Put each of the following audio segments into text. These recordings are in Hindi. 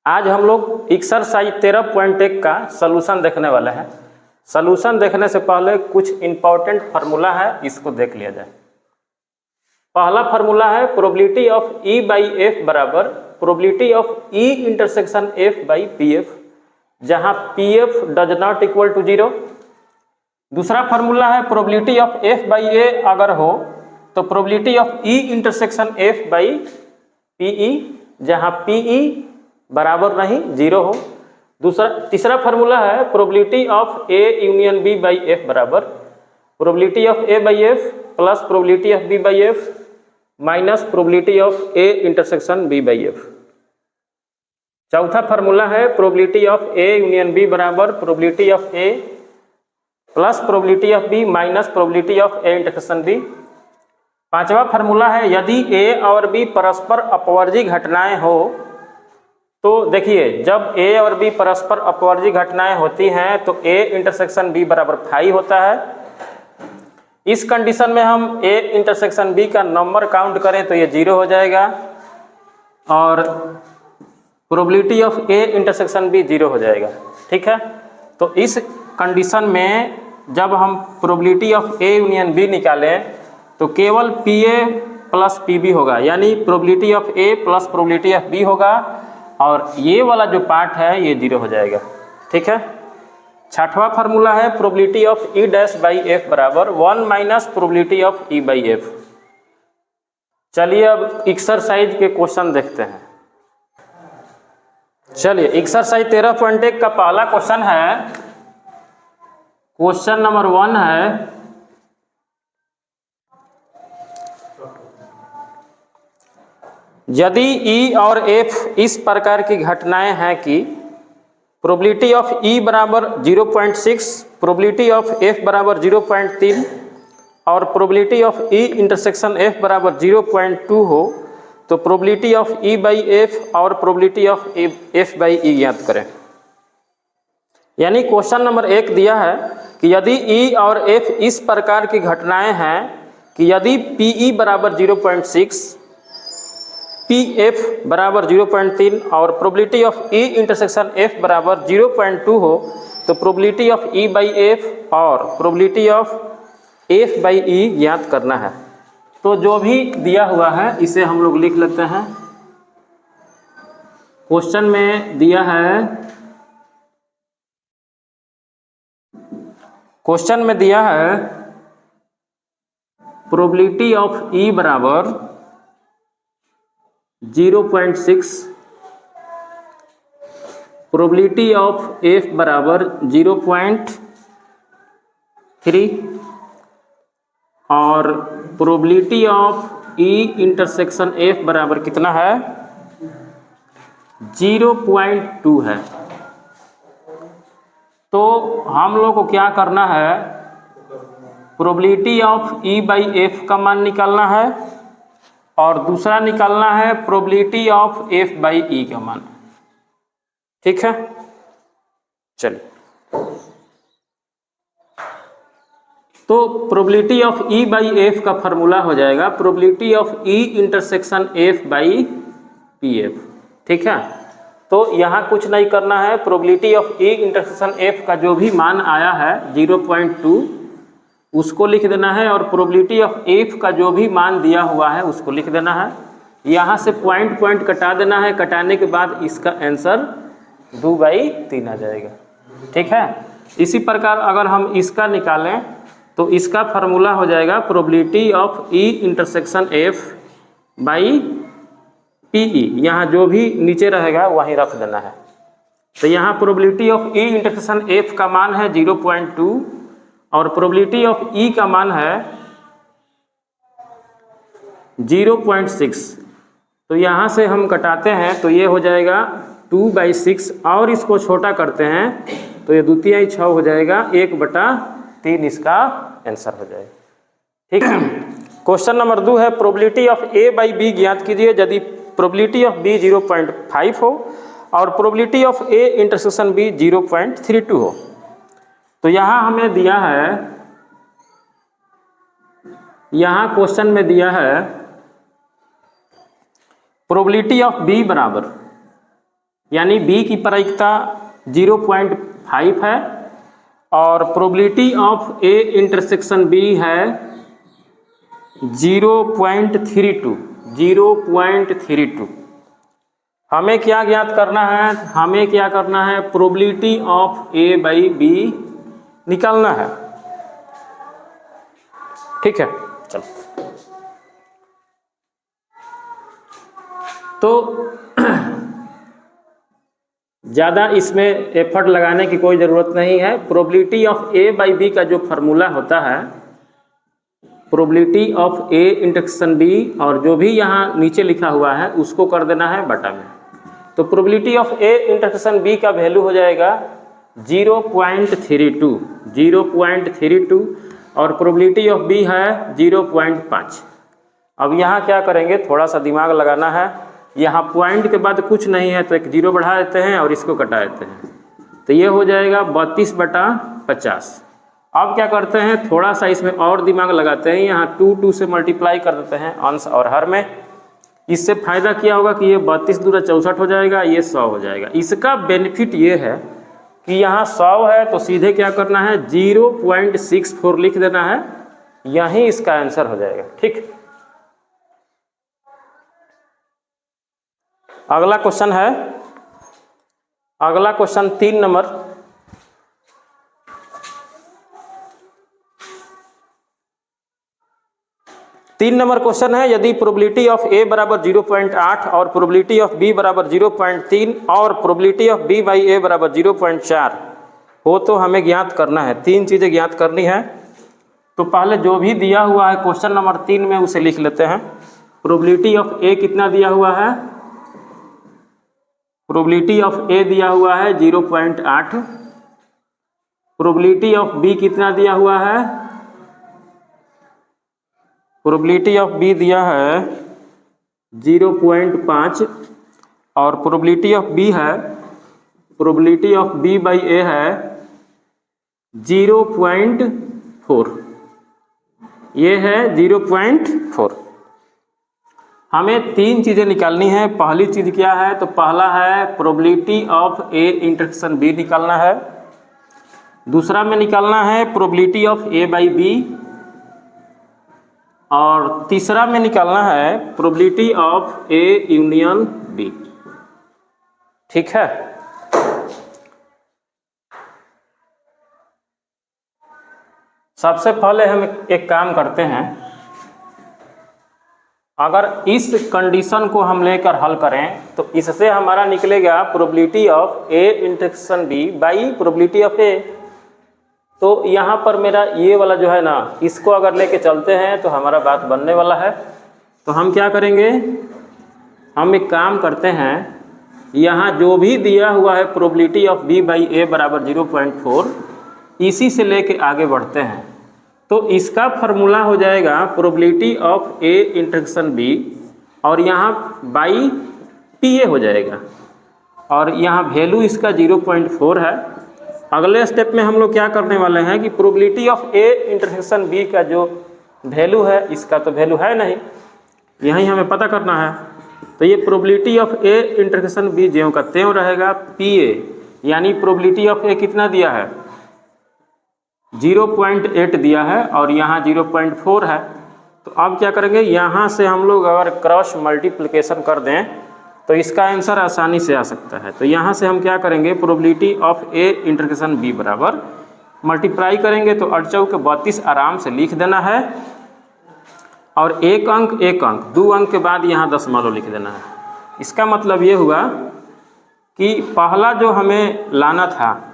आज हम लोग एक्सरसाइज 13.1 का सलूशन देखने वाले हैं। सलूशन देखने से पहले कुछ इंपॉर्टेंट फार्मूला है, इसको देख लिया जाए। पहला फार्मूला है probability of E by F बराबर probability of E intersection F by P F, जहाँ P F does not equal to 0। दूसरा फार्मूला है probability of F by A अगर हो तो probability of E intersection F by PE, जहाँ पीई बराबर नहीं 0 हो। तीसरा फार्मूला है probability of A union B by F बराबर probability of A by F plus probability of B by F minus probability of A intersection B by F. चौथा फार्मूला है probability of A union B बराबर probability of A plus probability of B minus probability of A intersection B. पांचवा फार्मूला है यदि ए और बी परस्पर अपवर्जी घटनाएं हो तो देखिए, जब ए और बी परस्पर अपवर्जी घटनाएं होती हैं तो ए इंटरसेक्शन बी बराबर 5 होता है। इस कंडीशन में हम ए इंटरसेक्शन बी का नंबर काउंट करें तो ये 0 हो जाएगा और probability of A intersection B 0 हो जाएगा। ठीक है, तो इस कंडीशन में जब हम probability of A union B निकालें तो केवल P A plus P B होगा, यानी probability of A plus probability of B होगा और ये वाला जो पार्ट है ये 0 हो जाएगा। ठीक है, छठवां फार्मूला है probability of E dash by F बराबर 1 minus probability of E by F. चलिए अब एक्सरसाइज के क्वेश्चन देखते हैं। चलिए एक्सरसाइज 13.1 का पहला क्वेश्चन है, क्वेश्चन नंबर 1 है यदि ई और एफ इस प्रकार की घटनाएं हैं कि प्रोबेबिलिटी ऑफ ई बराबर 0.6, प्रोबेबिलिटी ऑफ एफ बराबर 0.3 और probability of E intersection F बराबर 0.2 हो तो probability of E by F और probability of F by E ज्ञात करें। यानी क्वेश्चन नंबर 1 दिया है कि यदि ई और एफ इस प्रकार की घटनाएं हैं कि यदि पी ई बराबर 0.6, पी एफ बराबर 0.3 और probability of E intersection F बराबर 0.2 हो तो probability of E by F और probability of F by E ज्ञात करना है। तो जो भी दिया हुआ है इसे हम लोग लिख लेते हैं। क्वेश्चन में दिया है, क्वेश्चन में दिया है प्रोबेबिलिटी ऑफ ई बराबर 0.6, प्रोबेबिलिटी ऑफ एफ बराबर 0.3 और probability of E intersection F बराबर कितना है 0.2 है। तो हम लोग को क्या करना है, probability of E by F का मान निकालना है और दूसरा निकालना है probability of F by E का मान। ठीक है, चलिए तो probability of E by F का फार्मूला हो जाएगा probability of E intersection F by P F. ठीक है, तो यहाँ कुछ नहीं करना है, probability of E intersection F का जो भी मान आया है 0.2 उसको लिख देना है और प्रोबेबिलिटी ऑफ एफ का जो भी मान दिया हुआ है उसको लिख देना है। यहाँ से पॉइंट कटा देना है, कटाने के बाद इसका आंसर 2/3 आ जाएगा। ठीक है, इसी प्रकार अगर हम इसका निकालें तो इसका फार्मूला हो जाएगा probability of E intersection F by PE, यहाँ जो भी नीचे रहेगा वहीं रख देना है। तो यहाँ probability of E intersection F का मान है 0.2 और प्रोबेबिलिटी ऑफ ई का मान है 0.6। तो यहाँ से हम कटाते हैं तो ये हो जाएगा 2/6 और इसको छोटा करते हैं तो ये 2 तिहाई 6 हो जाएगा, 1/3 इसका आंसर हो जाएगा। ठीक है, क्वेश्चन नंबर 2 है probability of A by B ज्ञात कीजिए यदि प्रोबेबिलिटी ऑफ बी 0.5 हो और probability of A intersection B 0.32 हो। तो यहाँ हमें दिया है, यहाँ क्वेश्चन में दिया है प्रोबेबिलिटी ऑफ बी बराबर यानी बी की प्रायिकता 0.5 है और probability of A intersection B है 0.32। हमें क्या ज्ञात करना है? हमें क्या करना है? Probability of A by B निकालना है। ठीक है, चलो। तो ज़्यादा इसमें एफर्ट लगाने की कोई ज़रूरत नहीं है। Probability of A by B का जो फार्मूला होता है, probability of A intersection B, और जो भी यहाँ नीचे लिखा हुआ है उसको कर देना है बटा में। तो probability of A intersection B का वैल्यू हो जाएगा 0.32 और प्रोबेबिलिटी ऑफ बी है 0.5। अब यहाँ क्या करेंगे, थोड़ा सा दिमाग लगाना है। यहाँ पॉइंट के बाद कुछ नहीं है तो एक जीरो बढ़ा देते हैं और इसको कटा देते हैं, तो ये हो जाएगा 32/50। अब क्या करते हैं, थोड़ा सा इसमें और दिमाग लगाते हैं। यहाँ 2 से मल्टीप्लाई कर देते हैं अंश और हर में। इससे फायदा क्या होगा कि ये 32 दूना 64 हो जाएगा, ये 100 हो जाएगा। इसका बेनिफिट ये है कि यहाँ 100 है तो सीधे क्या करना है, 0.64 लिख देना है, यही इसका आंसर हो जाएगा। ठीक, अगला क्वेश्चन है, अगला क्वेश्चन 3 नंबर। तीन नंबर क्वेश्चन है, यदि प्रोबेबिलिटी ऑफ ए बराबर 0.8 और प्रोबेबिलिटी ऑफ बी बराबर 0.3 और प्रोबेबिलिटी ऑफ बी बाई ए बराबर 0.4 हो तो हमें ज्ञात करना है। 3 चीज़ें ज्ञात करनी है। तो पहले जो भी दिया हुआ है क्वेश्चन नंबर 3 में उसे लिख लेते हैं। प्रोबेबिलिटी ऑफ ए कितना दिया हुआ है? प्रोबेबिलिटी ऑफ ए दिया हुआ है 0.8। प्रोबेबिलिटी ऑफ बी कितना दिया हुआ है? प्रोबेबिलिटी ऑफ बी दिया है 0.5 और प्रोबेबिलिटी ऑफ बी है, प्रोबेबिलिटी ऑफ बी बाई ए है 0.4। ये है 0.4। हमें 3 चीज़ें निकालनी है। पहली चीज़ क्या है? तो पहला है probability of A intersection B निकालना है। दूसरा में निकालना है probability of A by B, और तीसरा में निकालना है probability of A union B. ठीक है, सबसे पहले हम एक काम करते हैं। अगर इस कंडीशन को हम लेकर हल करें तो इससे हमारा निकलेगा probability of A intersection B by probability of A. तो यहाँ पर मेरा ये वाला जो है ना, इसको अगर लेके चलते हैं तो हमारा बात बनने वाला है। तो हम क्या करेंगे, हम एक काम करते हैं, यहाँ जो भी दिया हुआ है प्रोबेबिलिटी ऑफ बी बाई ए बराबर 0.4, इसी से लेके आगे बढ़ते हैं। तो इसका फार्मूला हो जाएगा probability of A intersection B, और यहाँ बाई पी ए हो जाएगा, और यहाँ वैल्यू इसका 0.4 है। अगले स्टेप में हम लोग क्या करने वाले हैं कि probability of A intersection B का जो वैल्यू है, इसका तो वैल्यू है नहीं, यही हमें पता करना है। तो ये probability of A intersection B ज्यों का त्यों रहेगा पी ए, यानी प्रोबेबिलिटी ऑफ ए कितना दिया है? 0.8 दिया है और यहाँ 0.4 है। तो अब क्या करेंगे, यहाँ से हम लोग अगर क्रॉस मल्टीप्लिकेशन कर दें तो इसका आंसर आसानी से आ सकता है। तो यहाँ से हम क्या करेंगे, probability of A intersection B बराबर मल्टीप्लाई करेंगे तो 8 चौके 32 आराम से लिख देना है, और एक अंक 2 अंक के बाद यहाँ दशमलव लिख देना है। इसका मतलब ये हुआ कि पहला जो हमें लाना था,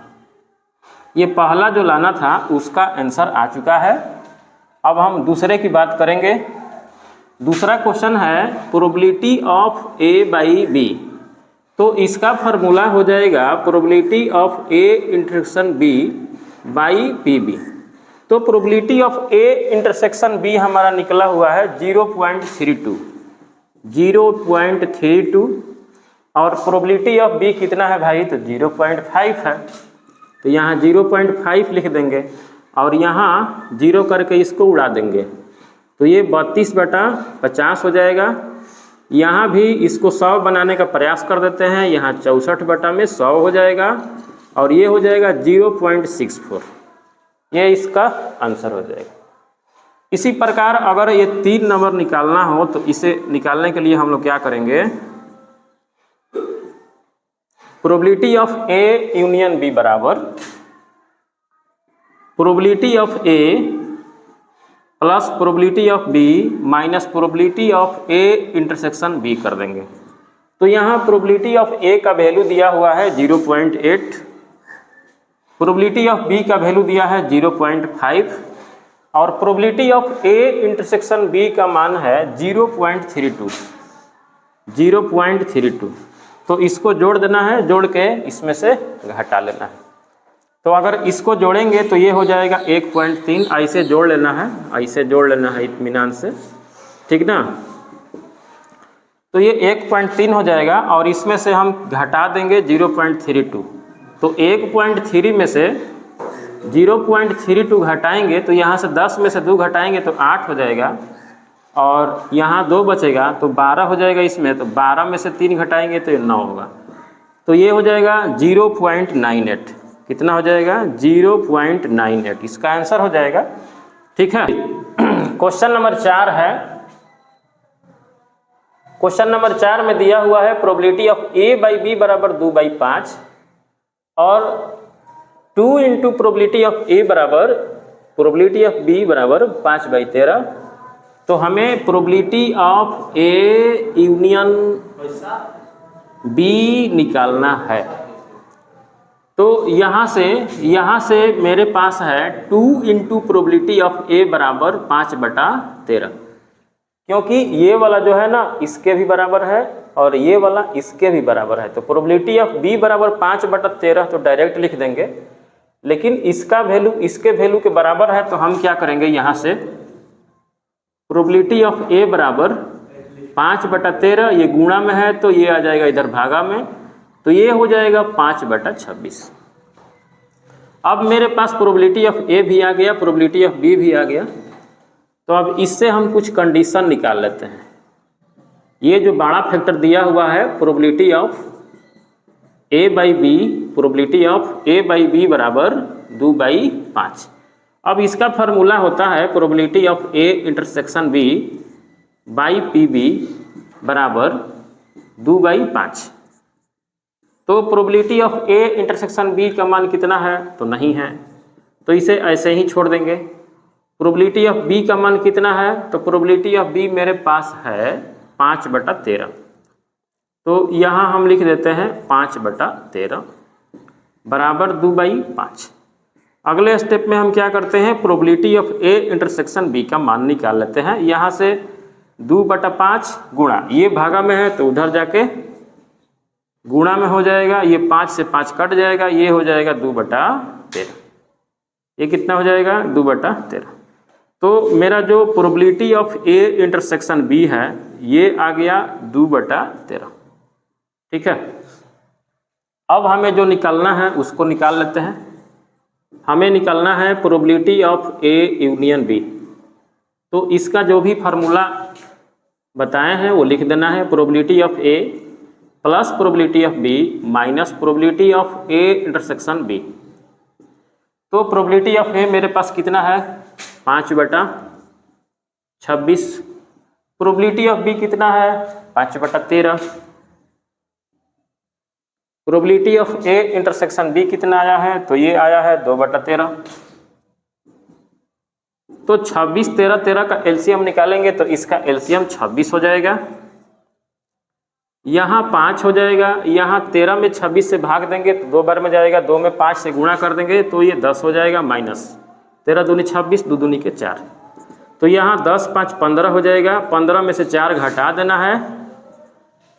ये पहला जो लाना था उसका आंसर आ चुका है। अब हम दूसरे की बात करेंगे। दूसरा क्वेश्चन है probability of A by B. तो इसका फार्मूला हो जाएगा probability of A intersection B by P B. तो probability of A intersection B हमारा निकला हुआ है 0.32, और प्रोबेबिलिटी ऑफ बी कितना है भाई? तो 0.5 है। तो यहाँ 0.5 लिख देंगे और यहाँ 0 करके इसको उड़ा देंगे, तो ये 32/50 हो जाएगा। यहाँ भी इसको 100 बनाने का प्रयास कर देते हैं। यहाँ 64/100 हो जाएगा और ये हो जाएगा 0.64। ये इसका आंसर हो जाएगा। इसी प्रकार अगर ये 3 नंबर निकालना हो तो इसे निकालने के लिए हम लोग क्या करेंगे, probability of A union B बराबर probability of A plus probability of B minus probability of A intersection B कर देंगे। तो यहाँ प्रोबेबिलिटी ऑफ ए का वैल्यू दिया हुआ है 0.8, प्रोबेबिलिटी ऑफ बी का वैल्यू दिया है 0.5 और probability of A intersection B का मान है 0.32। तो इसको जोड़ देना है, जोड़ के इसमें से घटा लेना है। तो अगर इसको जोड़ेंगे तो ये हो जाएगा 1.3। ऐसे जोड़ लेना है, ऐसे जोड़ लेना है इत्मीनान से, ठीक ना। तो ये 1.3 हो जाएगा और इसमें से हम घटा देंगे 0.32। तो 1.3 में से 0.32 घटाएंगे तो यहाँ से 10 में से 2 घटाएंगे तो 8 हो जाएगा और यहाँ 2 बचेगा तो 12 हो जाएगा इसमें। तो 12 में से 3 घटाएंगे तो ये 9 होगा। तो ये हो जाएगा 0.98। कितना हो जाएगा? 0.98। इसका आंसर हो जाएगा, ठीक है। क्वेश्चन नंबर 4 है। क्वेश्चन नंबर 4 में दिया हुआ है probability of A by B बराबर 2/5 और 2 इंटू प्रोबेबिलिटी ऑफ ए बराबर प्रोबेबिलिटी ऑफ बी बराबर 5/13। तो हमें probability of A union B निकालना है। तो यहाँ से मेरे पास है 2 इंटू प्रोबेबिलिटी ऑफ ए बराबर 5/13, क्योंकि ये वाला जो है ना इसके भी बराबर है और ये वाला इसके भी बराबर है। तो प्रोबेबिलिटी ऑफ बी बराबर 5/13 तो डायरेक्ट लिख देंगे, लेकिन इसका वैल्यू इसके वैल्यू के बराबर है। तो हम क्या करेंगे, यहाँ से प्रोबेबिलिटी ऑफ ए बराबर 5/13, ये गुणा में है तो ये आ जाएगा इधर भागा में, तो ये हो जाएगा 5/26। अब मेरे पास प्रोबेबिलिटी ऑफ ए भी आ गया, प्रोबेबिलिटी ऑफ बी भी आ गया। तो अब इससे हम कुछ कंडीशन निकाल लेते हैं। ये जो बड़ा फैक्टर दिया हुआ है probability of A by B, probability of A by B बराबर 2/5। अब इसका फार्मूला होता है probability of A intersection B by P B बराबर 2/5। तो probability of A intersection B का मान कितना है? तो नहीं है, तो इसे ऐसे ही छोड़ देंगे। प्रोबेबिलिटी ऑफ बी का मान कितना है? तो प्रोबेबिलिटी ऑफ बी मेरे पास है 5/13। तो यहाँ हम लिख देते हैं 5/13 बराबर 2/5। अगले स्टेप में हम क्या करते हैं, probability of A intersection B का मान निकाल लेते हैं। यहाँ से 2/5 गुणा, ये भागा में है तो उधर जाके गुणा में हो जाएगा, ये 5 से 5 कट जाएगा, ये हो जाएगा 2/13। ये कितना हो जाएगा? 2/13। तो मेरा जो probability of A intersection B है ये आ गया 2/13, ठीक है। अब हमें जो निकालना है उसको निकाल लेते हैं। हमें निकालना है probability of A union B. तो इसका जो भी फार्मूला बताए हैं वो लिख देना है, probability of A plus probability of B minus probability of A intersection B. तो प्रोबेबिलिटी ऑफ ए मेरे पास कितना है? 5/26। प्रोबेबिलिटी ऑफ बी कितना है? 5/13। Probability of A intersection B कितना आया है? तो ये आया है 2/13। तो 26, 13, 13 का एलसीएम निकालेंगे तो इसका एलसीएम 26 हो जाएगा। यहाँ 5 हो जाएगा, यहाँ 13 में 26 से भाग देंगे तो 2 बार में जाएगा, 2 में 5 से गुणा कर देंगे तो ये 10 हो जाएगा माइनस 13 दूनी 26, 2 दूनी के 4। तो यहाँ 10, 5, 15 हो जाएगा। 15 में से 4 घटा देना है,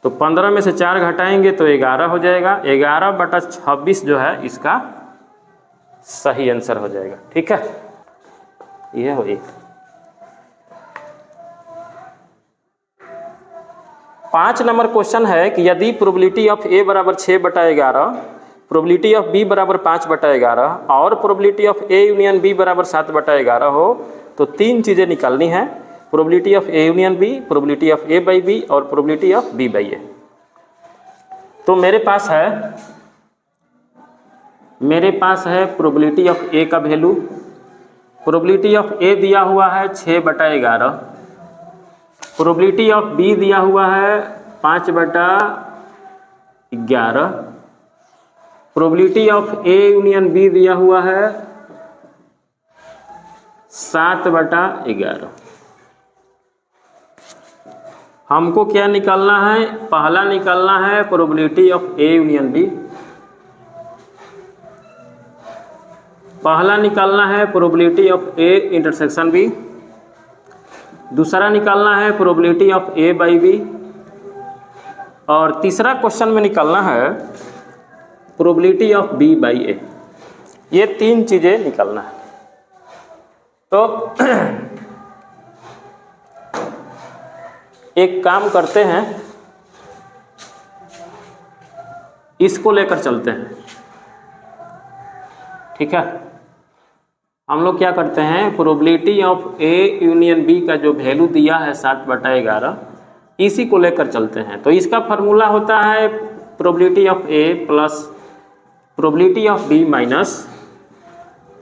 तो 15 में से 4 घटाएंगे तो 11 हो जाएगा। 11/26 जो है इसका सही आंसर हो जाएगा, ठीक है। ये हो 1। 5 नंबर क्वेश्चन है कि यदि प्रोबेबिलिटी ऑफ ए बराबर 6/11, प्रोबेबिलिटी ऑफ बी बराबर 5/11 और probability of A union B बराबर 7/11 हो तो 3 चीज़ें निकालनी है। Probability of A union B, probability of A by B और probability of B by A. तो मेरे पास है प्रोबेबिलिटी ऑफ ए का वैल्यू, प्रोबेबिलिटी ऑफ ए दिया हुआ है 6/11, प्रोबेबिलिटी ऑफ बी दिया हुआ है 5/11, probability of A union B दिया हुआ है 7/11। हमको क्या निकालना है? पहला निकालना है probability of A union B, पहला निकालना है probability of A intersection B, दूसरा निकालना है probability of A by B और तीसरा क्वेश्चन में निकालना है probability of B by A. ये 3 चीज़ें निकालना है। तो एक काम करते हैं, इसको लेकर चलते हैं, ठीक है। हम लोग क्या करते हैं, probability of A union B का जो वैल्यू दिया है 7/11, इसी को लेकर चलते हैं। तो इसका फार्मूला होता है probability of A plus probability of B minus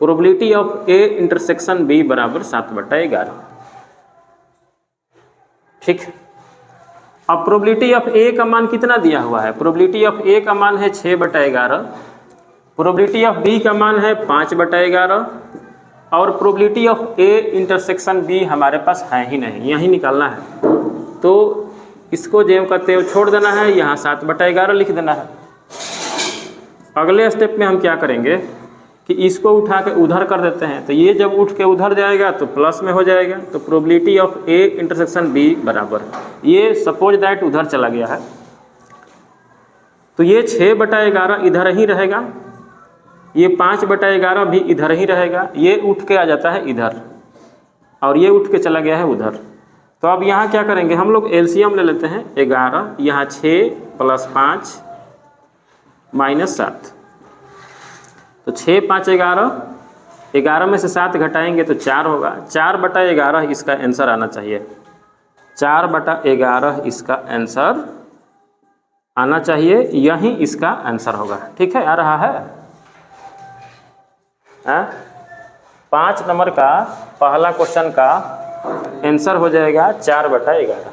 probability of A intersection B बराबर 7/11, ठीक। अब प्रोबेबिलिटी ऑफ ए का मान कितना दिया हुआ है? प्रोबेबिलिटी ऑफ ए का मान है 6/11, प्रोबेबिलिटी ऑफ बी का मान है 5/11 और probability of A intersection B हमारे पास है ही नहीं, यही निकालना है। तो इसको जेव का तेव छोड़ देना है, यहाँ 7/11 लिख देना है। अगले स्टेप में हम क्या करेंगे कि इसको उठा के उधर कर देते हैं। तो ये जब उठ के उधर जाएगा तो प्लस में हो जाएगा। तो probability of A intersection B बराबर, ये सपोज दैट उधर चला गया है तो ये 6/11 इधर ही रहेगा, ये 5/11 भी इधर ही रहेगा, ये उठ के आ जाता है इधर और ये उठ के चला गया है उधर। तो अब यहाँ क्या करेंगे, हम लोग एलसीएम ले लेते हैं। 11, यहाँ 6 + 5 - 7, तो 6, 5, 11, 11 में से 7 घटाएंगे तो 4 होगा। 4/11 इसका आंसर आना चाहिए, 4/11 इसका आंसर आना चाहिए, यही इसका आंसर होगा, ठीक है। आ रहा है 5 नंबर का पहला क्वेश्चन का आंसर हो जाएगा 4/11।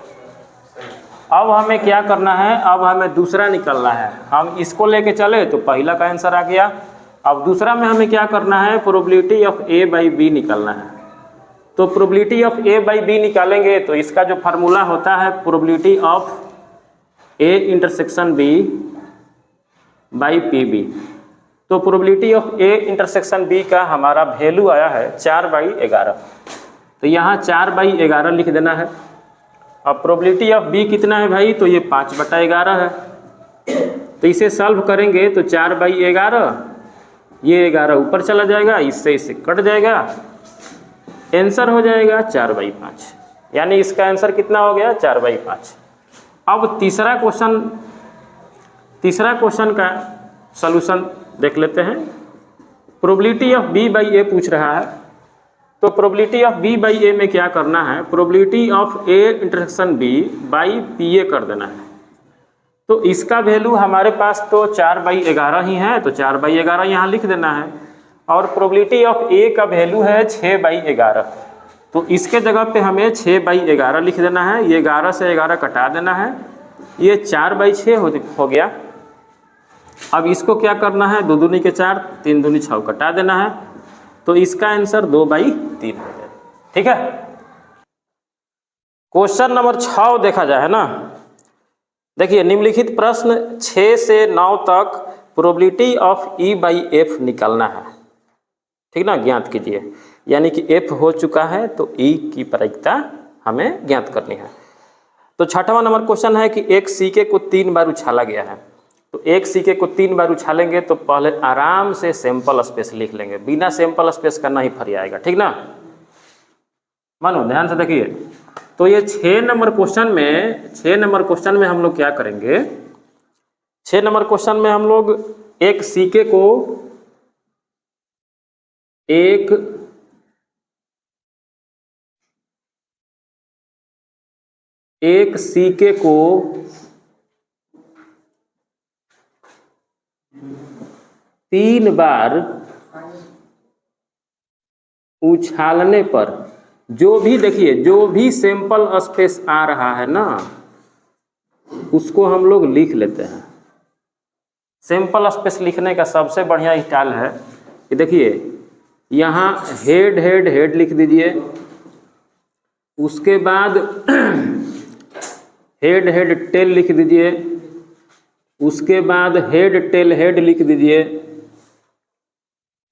अब हमें क्या करना है, अब हमें दूसरा निकालना है। हम इसको लेके चले तो पहला का आंसर आ गया। अब दूसरा में हमें क्या करना है, probability of A by B निकालना है। तो probability of A by B निकालेंगे तो इसका जो फार्मूला होता है probability of A intersection B by P B. तो probability of A intersection B का हमारा वैल्यू आया है 4/11, तो यहाँ 4/11 लिख देना है। अब प्रोबेबिलिटी ऑफ बी कितना है भाई, तो ये 5/11 है। तो इसे सॉल्व करेंगे तो 4/11, ये 11 ऊपर चला जाएगा, इससे कट जाएगा, आंसर हो जाएगा 4/5, यानी इसका आंसर कितना हो गया 4/5। अब तीसरा क्वेश्चन का सॉल्यूशन देख लेते हैं। Probability of B by A पूछ रहा है, तो probability of B by A में क्या करना है, probability of A intersection B by P A कर देना है। तो इसका वैल्यू हमारे पास तो 4/11 ही है, तो 4/11 यहाँ लिख देना है। और प्रोबेबिलिटी ऑफ ए का वैल्यू है 6/11, तो इसके जगह पे हमें 6/11 लिख देना है। ये 11 से 11 कटा देना है, ये 4/6 हो गया। अब इसको क्या करना है, 2 दूनी के 4, 3 दूनी 6 कटा देना है, तो इसका आंसर 2/3 हो जाए, ठीक है। क्वेश्चन नंबर 6 देखा जाए है ना। देखिए निम्नलिखित प्रश्न 6 से 9 तक probability of E by F निकालना है, ठीक ना, ज्ञात कीजिए। यानी कि एफ हो चुका है तो ई की प्रायिकता हमें ज्ञात करनी है। तो 6वां नंबर क्वेश्चन है कि एक सिक्के को 3 बार उछाला गया है। तो एक सिक्के को 3 बार उछालेंगे तो पहले आराम से सैंपल स्पेस लिख लेंगे, बिना सैंपल स्पेस का नहीं फरियाएगा, ठीक ना। मानो ध्यान से देखिए। तो ये 6 नंबर क्वेश्चन में हम लोग क्या करेंगे, 6 नंबर क्वेश्चन में हम लोग एक सिक्के को एक एक सिक्के को तीन बार उछालने पर जो भी, देखिए, जो भी सैंपल स्पेस आ रहा है ना, उसको हम लोग लिख लेते हैं। सैंपल स्पेस लिखने का सबसे बढ़िया स्टाइल है कि देखिए, यहाँ हेड हेड हेड लिख दीजिए, उसके बाद हेड हेड टेल लिख दीजिए, उसके बाद हेड टेल हेड लिख दीजिए।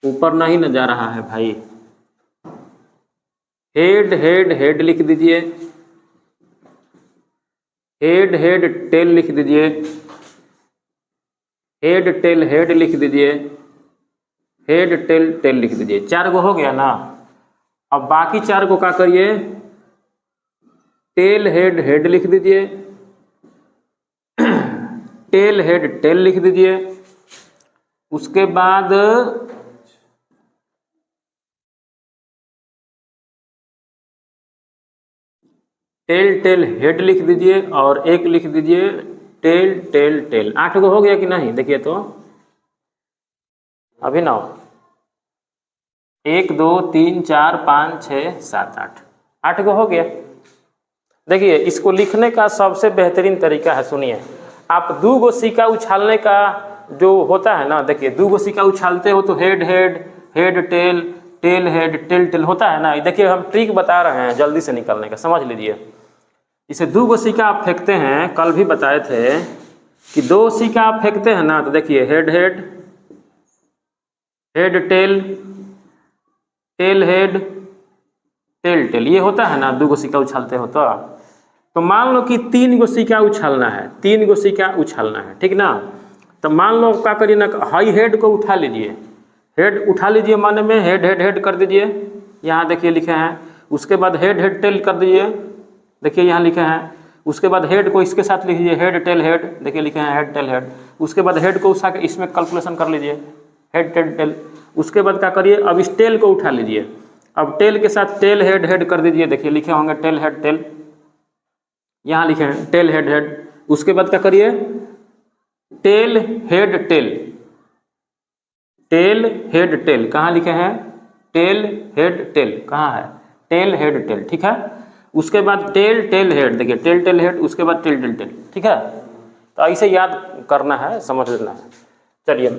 ऊपर नहीं न जा रहा है भाई, हेड हेड हेड लिख दीजिए, हेड हेड टेल लिख दीजिए, हेड टेल हेड लिख दीजिए, हेड टेल टेल लिख दीजिए। 4 गो हो गया ना। अब बाकी 4 को क्या करिए, टेल हेड हेड लिख दीजिए, टेल हेड टेल लिख दीजिए, उसके बाद टेल टेल हेड लिख दीजिए और एक लिख दीजिए टेल टेल टेल। 8 गो हो गया कि नहीं, देखिए तो अभी ना, 1 2 3 4 5 6 7 8 गो हो गया। देखिए, इसको लिखने का सबसे बेहतरीन तरीका है, सुनिए। आप 2 गो सिक्का उछालने का जो होता है ना, देखिए 2 गो सिक्का उछालते हो तो head head head tail tail head tail tail होता है ना। देखिए, हम ट्रिक बता रहे हैं जल्दी से निकलने का, समझ लीजिए। इसे 2 गो सिक्का आप फेंकते हैं, कल भी बताए थे कि 2 सिक्का आप फेंकते हैं ना, तो देखिए head head head tail tail head tail tail, ये होता है ना 2 गो सिक्का उछालते हो तो मान लो कि 3 गो सिक्का उछालना है, 3 गो सिक्का उछालना है, ठीक ना। तो मान लो क्या करिए ना, हाई हेड को उठा लीजिए, हेड उठा लीजिए, माने में हेड हेड हेड कर दीजिए, यहाँ देखिए लिखे हैं। उसके बाद हेड हेड टेल कर दीजिए, देखिए यहाँ लिखे हैं। उसके बाद हेड को इसके साथ लिख लीजिए, हेड टेल हेड, देखिए लिखे हैं हेड टेल हेड। उसके बाद हेड को उठा के इसमें कैलकुलेशन कर लीजिए, हेड टेल टेल। उसके बाद क्या करिए, अब इस टेल को उठा लीजिए, अब टेल के साथ टेल हेड हेड कर दीजिए, देखिए लिखे होंगे टेल हेड टेल, यहाँ लिखे हैं टेल हेड हेड। उसके बाद क्या करिए, tell head tail tail head tell, कहाँ लिखे हैं टेल हेड टेल, कहाँ है टेल हेड टेल, ठीक है। उसके बाद टेल टेल हेड, देखिए टेल टेल हेड, उसके बाद टेल टेल टेल, ठीक है। तो ऐसे याद करना है, समझ लेना है। चलिए,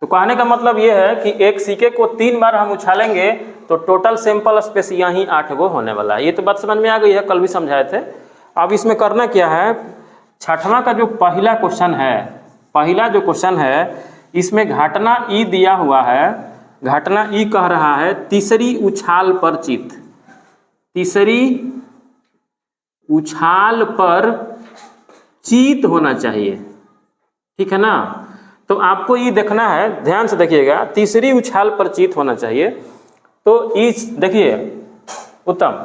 तो कहने का मतलब ये है कि एक सिक्के को 3 बार हम उछालेंगे तो टोटल सैंपल स्पेस यहीं 8 गो होने वाला है। ये तो बात समझ में आ गई है, कल भी समझाए थे। अब इसमें करना क्या है, 6वां का जो पहला क्वेश्चन है, पहला जो क्वेश्चन है, इसमें घटना ई दिया हुआ है। घटना ई कह रहा है तीसरी उछाल पर चित, तीसरी उछाल पर चित होना चाहिए, ठीक है ना। तो आपको ये देखना है, ध्यान से देखिएगा, तीसरी उछाल पर चित होना चाहिए। तो इस देखिए उत्तम,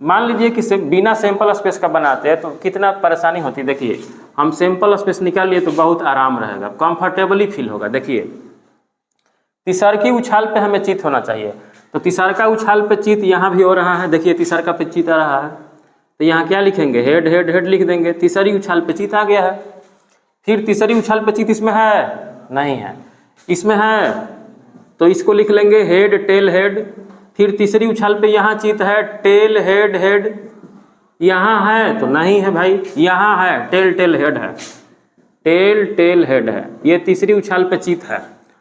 मान लीजिए कि बिना सैंपल स्पेस का बनाते हैं तो कितना परेशानी होती है। देखिए, हम सैंपल स्पेस निकाल लिए तो बहुत आराम रहेगा, कंफर्टेबली फील होगा। देखिए, तीसरकी उछाल पे हमें चित होना चाहिए, तो तीसरका उछाल पे चित यहाँ भी हो रहा है। देखिए, तीसरका पे चित आ रहा है, तो यहाँ क्या लिखेंगे, हेड हेड हेड लिख देंगे, तीसरी उछाल पे चित आ गया है। फिर तीसरी उछाल पे चित इसमें है नहीं है, इसमें है तो इसको लिख लेंगे हेड टेल हेड। फिर तीसरी उछाल पे यहाँ चित है टेल हेड हेड, यहाँ है तो नहीं है भाई, यहाँ है टेल टेल हेड है, टेल टेल हेड है, ये तीसरी उछाल पे चित है।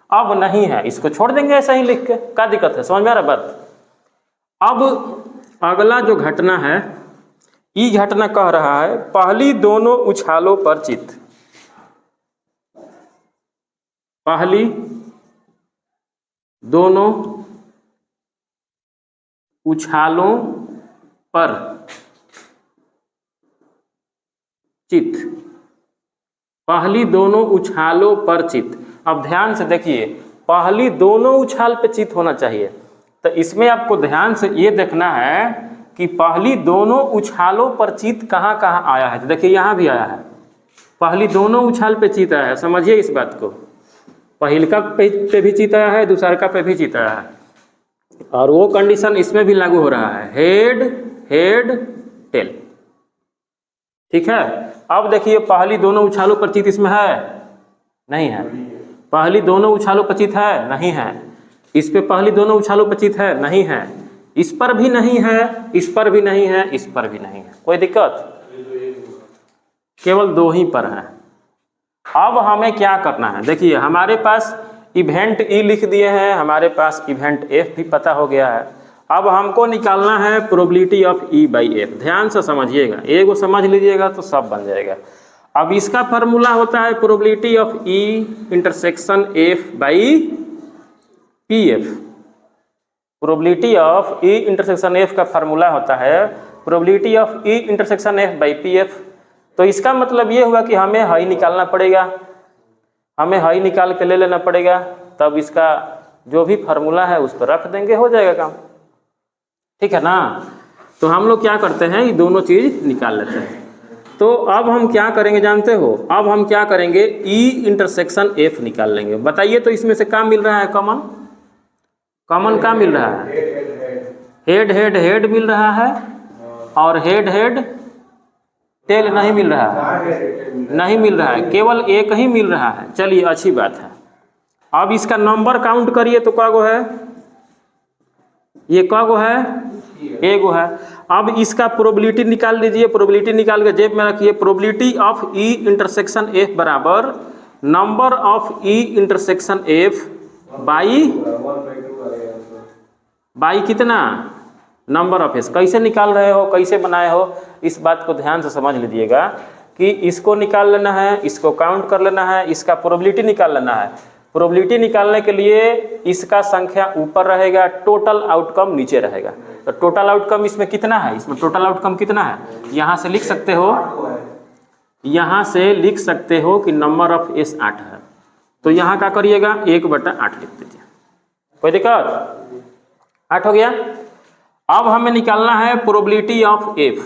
अब नहीं है, इसको छोड़ देंगे ऐसा ही लिख के, क्या दिक्कत है, समझ में आ रहा बात। अब अगला जो घटना है, ये घटना कह रहा है पहली दोनों उछालों पर चित, पहली दोनों उछालों पर चित, पहली दोनों उछालों पर चित। अब ध्यान से देखिए, पहली दोनों उछाल पे चित होना चाहिए, तो इसमें आपको ध्यान से ये देखना है कि पहली दोनों उछालों पर चित कहाँ कहाँ आया है। तो देखिए, यहाँ भी आया है, पहली दोनों उछाल पे चित आया है, समझिए इस बात को। पहिलका पे भी चित आया है, दूसरका पे भी चित आया है, और वो कंडीशन इसमें भी लागू हो रहा है, हेड हेड टेल। ठीक है, अब देखिए पहली दोनों उछालों पर चित इसमें है, नहीं है। पहली दोनों उछालों पर चित है, नहीं है। इस पे पहली दोनों उछालों पर चित है, नहीं है। इस पर भी नहीं है, इस पर भी नहीं है, इस पर भी नहीं है। कोई दिक्कत? केवल दो ही पर है। अब हमें क्या करना है, देखिए हमारे पास इवेंट ई लिख दिए हैं, हमारे पास इवेंट एफ भी पता हो गया है। अब हमको निकालना है probability of E by F. ध्यान से समझिएगा, एगो समझ लीजिएगा तो सब बन जाएगा। अब इसका फार्मूला होता है probability of E intersection F by P F. Probability of E intersection F का फार्मूला होता है probability of E intersection F by P F. तो इसका मतलब ये हुआ कि हमें हाई निकालना पड़ेगा, हमें हाई निकाल के ले लेना पड़ेगा, तब इसका जो भी फार्मूला है उस पर रख देंगे, हो जाएगा काम। ठीक है ना। तो हम लोग क्या करते हैं, ये दोनों चीज निकाल लेते हैं। तो अब हम क्या करेंगे जानते हो, अब हम क्या करेंगे, ई इंटरसेक्शन एफ निकाल लेंगे। बताइए तो इसमें से क्या मिल रहा है, कॉमन कॉमन क्या मिल रहा है? हेड हेड हेड मिल रहा है, और हेड हेड टेल नहीं मिल रहा है, नहीं मिल रहा है, केवल एक ही मिल रहा है। चलिए अच्छी बात है। अब इसका नंबर काउंट करिए तो क्या गो है, ये क्या गो है, एगो है। अब इसका प्रोबेबिलिटी निकाल दीजिए, प्रोबेबिलिटी निकाल के जेब में रखिए। Probability of E intersection F बराबर number of E intersection F by कितना, नंबर ऑफ एस। कैसे निकाल रहे हो, कैसे बनाए हो, इस बात को ध्यान से समझ लीजिएगा कि इसको निकाल लेना है, इसको काउंट कर लेना है, इसका प्रोबेबिलिटी निकाल लेना है। प्रोबेबिलिटी निकालने के लिए इसका संख्या ऊपर रहेगा, टोटल आउटकम नीचे रहेगा। तो टोटल आउटकम इसमें कितना है, इसमें टोटल आउटकम कितना है, यहाँ से लिख सकते हो, यहाँ से लिख सकते हो कि नंबर ऑफ एस 8 है। तो यहाँ क्या करिएगा, 1/8 लिख दीजिए। कोई दिक्कत? 8 हो गया। अब हमें निकालना है प्रोबेबिलिटी ऑफ एफ।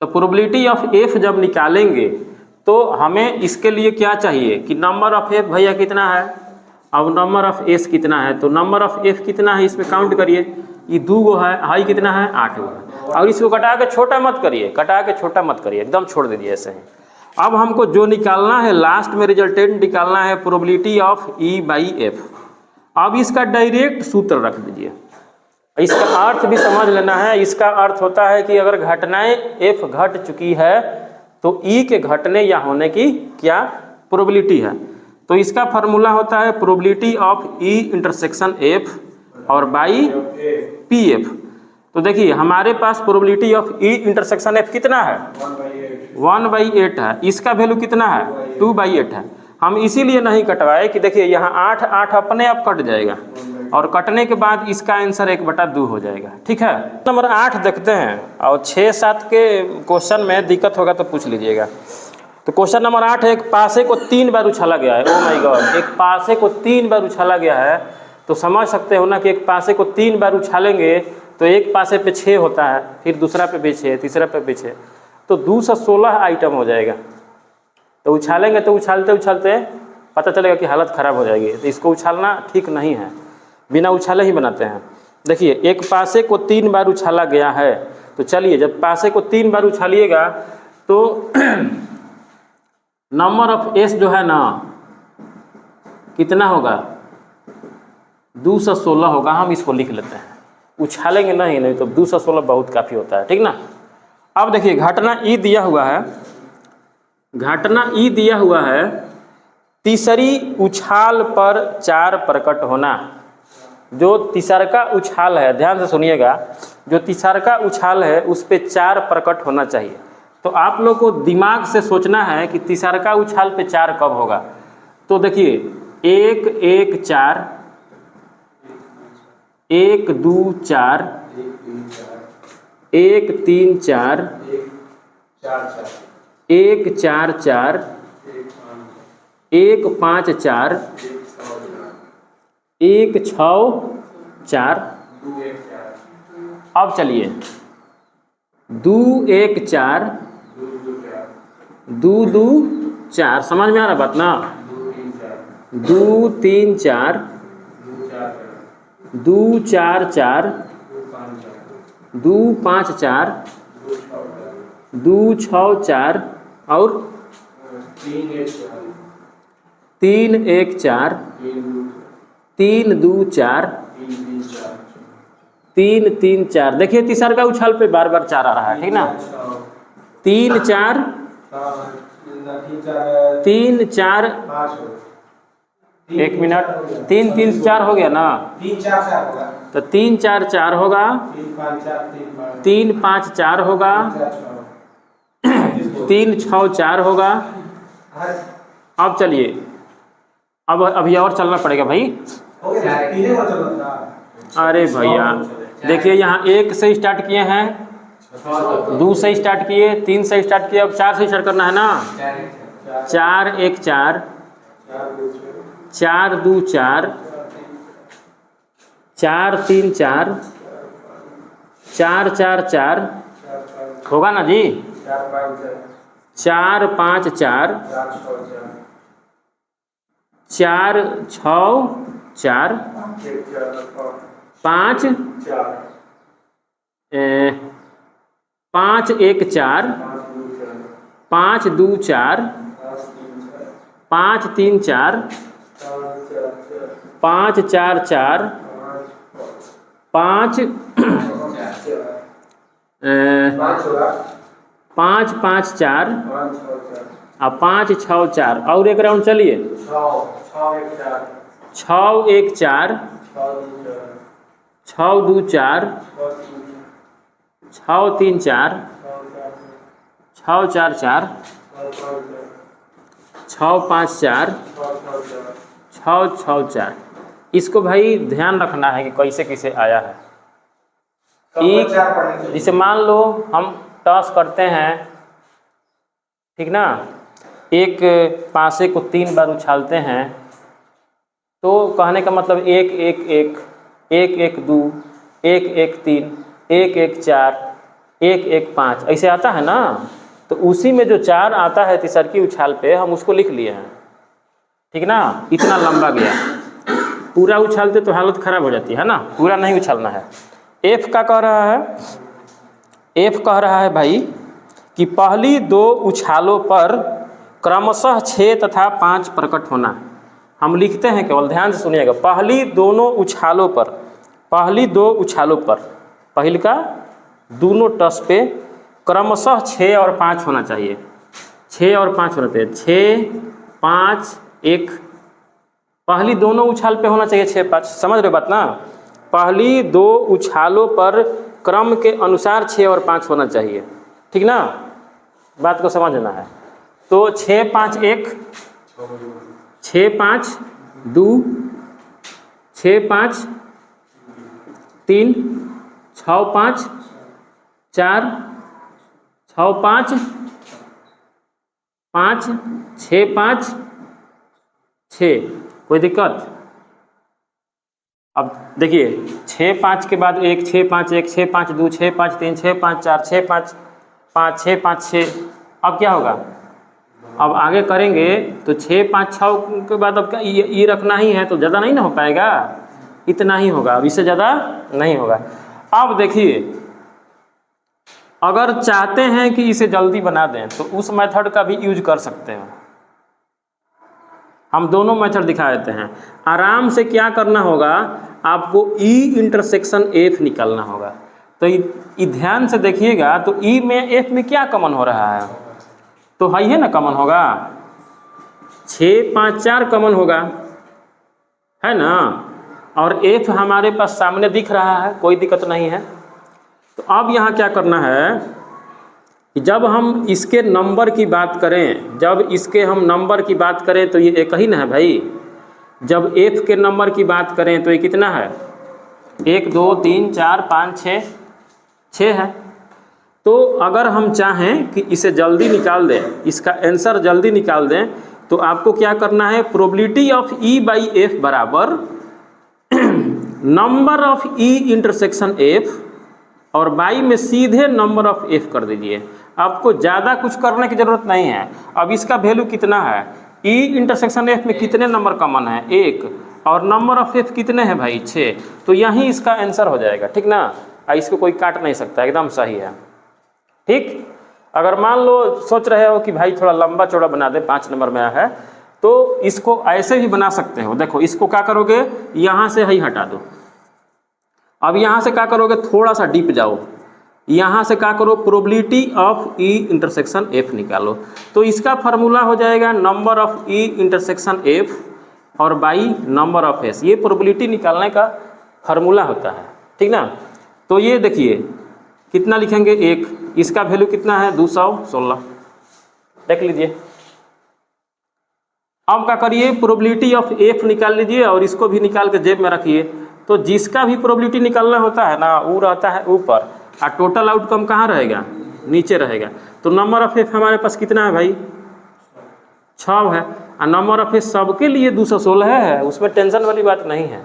तो प्रोबेबिलिटी ऑफ एफ जब निकालेंगे तो हमें इसके लिए क्या चाहिए कि नंबर ऑफ एफ भैया कितना है, अब नंबर ऑफ एस कितना है। तो नंबर ऑफ एफ कितना है, इसमें काउंट करिए, ये 2 गो है, हाई कितना है, 8 गो है। और इसको कटा के छोटा मत करिए, कटा के छोटा मत करिए, एकदम छोड़ दीजिए ऐसे ही। अब हमको जो निकालना है, लास्ट में रिजल्टेंट निकालना है probability of E by F. अब इसका डायरेक्ट सूत्र रख दीजिए, इसका अर्थ भी समझ लेना है। इसका अर्थ होता है कि अगर घटनाएं एफ घट चुकी है तो ई के घटने या होने की क्या प्रोबेबिलिटी है। तो इसका फार्मूला होता है probability of E intersection F और बाई पी एफ। तो देखिए हमारे पास probability of E intersection F कितना है, 1/8 है। इसका वैल्यू कितना है, 2/8 है। हम इसीलिए नहीं कटवाए कि देखिए यहाँ 8 अपने आप कट जाएगा, और कटने के बाद इसका आंसर 1/2 हो जाएगा। ठीक है, नंबर 8 देखते हैं, और 6-7 के क्वेश्चन में दिक्कत होगा तो पूछ लीजिएगा। तो क्वेश्चन नंबर 8 है, एक पासे को 3 बार उछाला गया है। ओ माय गॉड, एक पासे को 3 बार उछाला गया है। तो समझ सकते हो ना कि एक पासे को 3 बार उछालेंगे तो एक पासे पे 6 होता है, फिर दूसरा पे भी 6, तीसरा पे भी 6, तो 2 से 16 आइटम हो जाएगा। तो उछालेंगे तो उछालते उछालते पता चलेगा कि हालत ख़राब हो जाएगी। तो इसको उछालना ठीक नहीं है, बिना उछाले ही बनाते हैं। देखिए एक पासे को 3 बार उछाला गया है, तो चलिए जब पासे को 3 बार उछालिएगा तो नंबर ऑफ एस जो है ना कितना होगा, 2 से 16 होगा। हम इसको लिख लेते हैं, उछालेंगे नहीं तो 2 से 16 बहुत काफ़ी होता है। ठीक ना। अब देखिए घटना ई दिया हुआ है, घटना ई दिया हुआ है, तीसरी उछाल पर 4 प्रकट होना। जो तीसरका उछाल है, ध्यान से सुनिएगा, जो तीसरका उछाल है उस पे 4 प्रकट होना चाहिए। तो आप लोग को दिमाग से सोचना है कि तीसरका उछाल पे 4 कब होगा। तो देखिए 1 1 4, 1 2 4, 1 3 4, 1 4 4, 1 5 4, 1 6 4। अब चलिए 2 1 4, 2 2 4, समझ में आ रहा बात ना। 2 3 4, 2 4 4, 2 5 4, 2 6 4 और 3 1 4 3 2 4 3 3 4। देखिए तीसर का उछाल पे बार बार 4 आ रहा है, ठीक ना। 3 4 3 4 1 मिनट 3 3 4 हो गया ना, 3 4 4 होगा, तो 3 4 4 होगा, 3 5 4 होगा, 3 6 4 होगा। अब चलिए, अब अभी और चलना पड़ेगा भाई। अरे भैया देखिए यहाँ 1 से स्टार्ट किए हैं, 2 से स्टार्ट किए, 3 से स्टार्ट किए, अब 4 से स्टार्ट करना है ना। 4 1 4 4 2 4 4 3 4 4 4 4 होगा ना जी। 4 5 4 4 6 4 5 5 1 4 5 2 4 5 3 4 5 4 4 5 5 5 4 और 5 6 4 और एक राउंड चलिए। 6 1 4 6 2 4 6 3 4 6 4 4 6 5 4 6 6 4। इसको भाई ध्यान रखना है कि कैसे कैसे आया है। एक जैसे मान लो हम टॉस करते हैं, ठीक ना, एक पासे को 3 बार उछालते हैं, तो कहने का मतलब 1 1 1 1 1 2 1 1 3 1 1 4 1 1 5 ऐसे आता है ना। तो उसी में जो 4 आता है तीसरकी उछाल पे, हम उसको लिख लिए हैं, ठीक ना। इतना लंबा गया, पूरा उछालते तो हालत खराब हो जाती है ना, पूरा नहीं उछालना है। एफ का कह रहा है, एफ कह रहा है भाई कि पहली 2 उछालों पर क्रमशः 6 तथा 5 प्रकट होना। हम लिखते हैं, केवल ध्यान से सुनिएगा, पहली 2 उछालों पर, पहली 2 उछालों पर, पहल का दोनों टस पे क्रमशः 6 और 5 होना चाहिए, 6 और 5 होना चाहिए, 6 5 1। पहली दोनों उछाल पे होना चाहिए 6 5, समझ रहे बात ना। पहली 2 उछालों पर क्रम के अनुसार 6 और 5 होना चाहिए, ठीक ना, बात को समझना है। तो 6 5 1 6 5 2 6 5 3 6 5 4 6 5 5 6 5 6। कोई दिक्कत? अब देखिए 6 5 के बाद 1 6 5 1 6 5 2 6 5 3 6 5 4 6 5 5 6 5 6। अब क्या होगा, अब आगे करेंगे तो 6 5 6 के बाद अब क्या ये रखना ही है, तो ज़्यादा नहीं ना हो पाएगा, इतना ही होगा, अब इससे ज़्यादा नहीं होगा। अब देखिए अगर चाहते हैं कि इसे जल्दी बना दें तो उस मेथड का भी यूज कर सकते हैं। हम दोनों मेथड दिखा देते हैं। आराम से क्या करना होगा, आपको E इंटरसेक्शन F निकालना होगा। तो ये ध्यान से देखिएगा, तो E में F में क्या कॉमन हो रहा है, तो है ना कॉमन होगा, 6 5 4 कॉमन होगा, है ना। और F हमारे पास सामने दिख रहा है, कोई दिक्कत नहीं है। तो अब यहाँ क्या करना है, जब हम इसके नंबर की बात करें, जब इसके हम नंबर की बात करें तो ये एक ही ना है भाई। जब F के नंबर की बात करें तो ये कितना है, 1 2 3 4 5 6 है। तो अगर हम चाहें कि इसे जल्दी निकाल दें, इसका आंसर जल्दी निकाल दें, तो आपको क्या करना है, probability of E by F बराबर number of E intersection F और बाई में सीधे नंबर ऑफ F कर दीजिए। आपको ज़्यादा कुछ करने की ज़रूरत नहीं है। अब इसका वैल्यू कितना है, E इंटरसेक्शन F में कितने नंबर कॉमन है, 1, और नंबर ऑफ F कितने हैं भाई, 6। तो यहीं इसका आंसर हो जाएगा, ठीक ना। इसको कोई काट नहीं सकता, एकदम सही है, ठीक। अगर मान लो सोच रहे हो कि भाई थोड़ा लंबा चौड़ा बना दे, 5 नंबर में आया है, तो इसको ऐसे भी बना सकते हो। देखो इसको क्या करोगे, यहाँ से ही हटा दो। अब यहाँ से क्या करोगे, थोड़ा सा डीप जाओ, यहाँ से क्या करो, probability of E intersection F निकालो। तो इसका फार्मूला हो जाएगा number of E intersection F और बाई नंबर ऑफ एस। ये प्रोबेबिलिटी निकालने का फार्मूला होता है, ठीक ना। तो ये देखिए कितना लिखेंगे, 1, इसका वैल्यू कितना है 216, देख लीजिए। अब क्या करिए, प्रोबेबिलिटी ऑफ एफ निकाल लीजिए और इसको भी निकाल के जेब में रखिए। तो जिसका भी प्रोबेबिलिटी निकालना होता है ना, वो रहता है ऊपर और टोटल आउटकम कहाँ रहेगा, नीचे रहेगा। तो नंबर ऑफ एफ हमारे पास कितना है भाई, 6 है, और नंबर ऑफ एफ सबके लिए 216 है, उसमें टेंशन वाली बात नहीं है।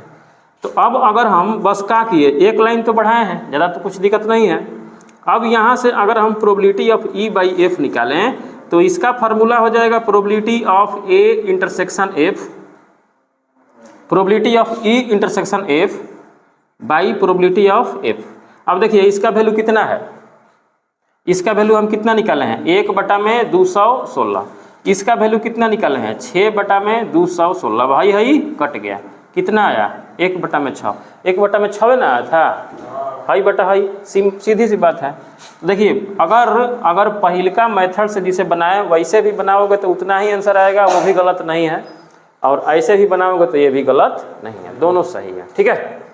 तो अब अगर हम बस क्या किए, एक लाइन तो बढ़ाए हैं, ज़्यादा तो कुछ दिक्कत नहीं है। अब यहाँ से अगर हम probability of E by F निकालें तो इसका फार्मूला हो जाएगा probability of A intersection F, probability of E intersection F by probability of F. अब देखिए इसका वैल्यू कितना है, इसका वैल्यू हम कितना निकाले हैं, 1/216। इसका वैल्यू कितना निकाले हैं, 6/216। भाई है कट गया, कितना आया 1/6, 1/6 ना आया था, हाई बटा हाई, सीधी सी बात है। देखिए अगर पहिलका मेथड से जिसे बनाए वैसे भी बनाओगे तो उतना ही आंसर आएगा, वो भी गलत नहीं है, और ऐसे भी बनाओगे तो ये भी गलत नहीं है, दोनों सही है, ठीक है।